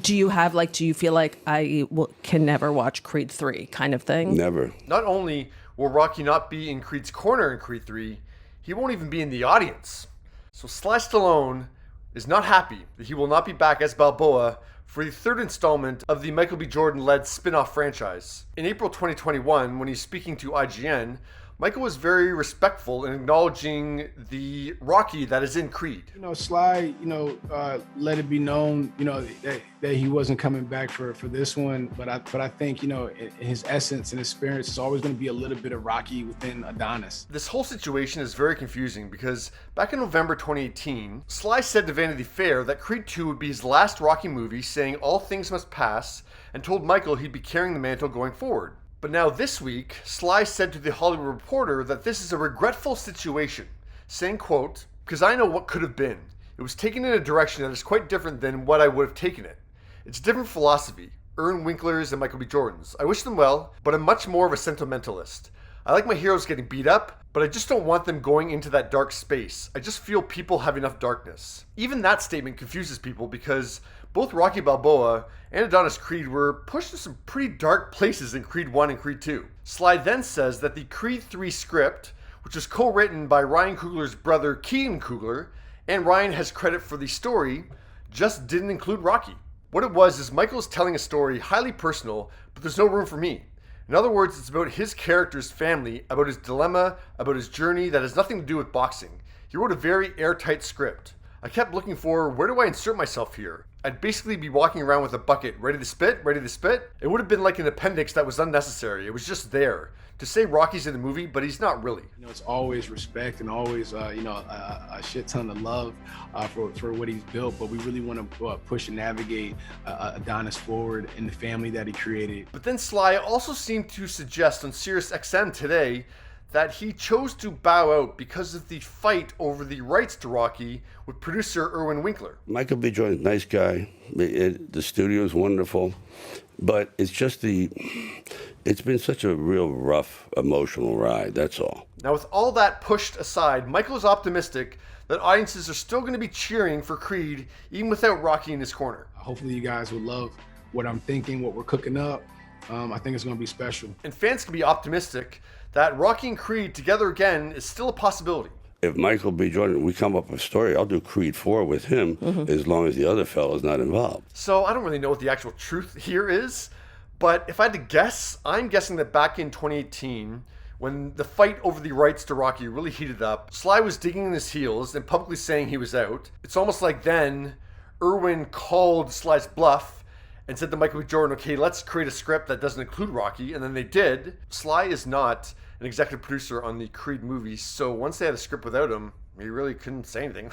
Do you feel like can never watch Creed 3 kind of thing? Never. Not only will Rocky not be in Creed's corner in Creed 3, he won't even be in the audience. So Sly Stallone is not happy that he will not be back as Balboa for the third installment of the Michael B. Jordan-led spin-off franchise. In April 2021, when he's speaking to IGN, Michael was very respectful in acknowledging the Rocky that is in Creed. Sly, let it be known, that he wasn't coming back for this one. But I think, in his essence and his spirit is always going to be a little bit of Rocky within Adonis. This whole situation is very confusing because back in November 2018, Sly said to Vanity Fair that Creed 2 would be his last Rocky movie, saying all things must pass, and told Michael he'd be carrying the mantle going forward. But now this week, Sly said to the Hollywood Reporter that this is a regretful situation, saying, quote, "Because I know what could have been. It was taken in a direction that is quite different than what I would have taken it. It's a different philosophy, Ern Winkler's and Michael B. Jordan's. I wish them well, but I'm much more of a sentimentalist. I like my heroes getting beat up, but I just don't want them going into that dark space. I just feel people have enough darkness." Even that statement confuses people because both Rocky Balboa and Adonis Creed were pushed to some pretty dark places in Creed 1 and Creed 2. Sly then says that the Creed 3 script, which was co-written by Ryan Coogler's brother Keaton Coogler, and Ryan has credit for the story, just didn't include Rocky. What it was is Michael's telling a story highly personal, but there's no room for me. In other words, it's about his character's family, about his dilemma, about his journey that has nothing to do with boxing. He wrote a very airtight script. I kept looking for, where do I insert myself here? I'd basically be walking around with a bucket, ready to spit. It would have been like an appendix that was unnecessary. It was just there. To say Rocky's in the movie, but he's not really. It's always respect and always, a shit ton of love for what he's built. But we really want to push and navigate Adonis forward and the family that he created. But then Sly also seemed to suggest on Sirius XM today that he chose to bow out because of the fight over the rights to Rocky with producer Irwin Winkler. Michael B. Jordan's a nice guy. The studio's wonderful. But it's just it's been such a real rough, emotional ride, that's all. Now with all that pushed aside, Michael is optimistic that audiences are still going to be cheering for Creed even without Rocky in his corner. Hopefully you guys will love what I'm thinking, what we're cooking up. I think it's going to be special. And fans can be optimistic that Rocky and Creed together again is still a possibility. If Michael B. Jordan, we come up with a story, I'll do Creed 4 with him as long as the other fellow's not involved. So I don't really know what the actual truth here is, but if I had to guess, I'm guessing that back in 2018, when the fight over the rights to Rocky really heated up, Sly was digging in his heels and publicly saying he was out. It's almost like then Irwin called Sly's bluff and said to Michael B. Jordan, okay, let's create a script that doesn't include Rocky, and then they did. Sly is not an executive producer on the Creed movies, so once they had a script without him, he really couldn't say anything.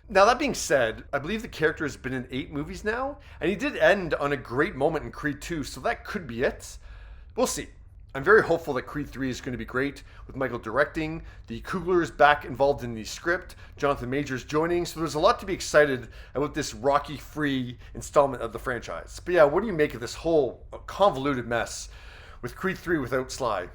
Now, that being said, I believe the character has been in 8 movies now, and he did end on a great moment in Creed 2, so that could be it. We'll see. I'm very hopeful that Creed 3 is going to be great, with Michael directing, the Cooglers back involved in the script, Jonathan Majors joining, so there's a lot to be excited about this Rocky-free installment of the franchise. But yeah, what do you make of this whole convoluted mess with Creed 3 without Sly?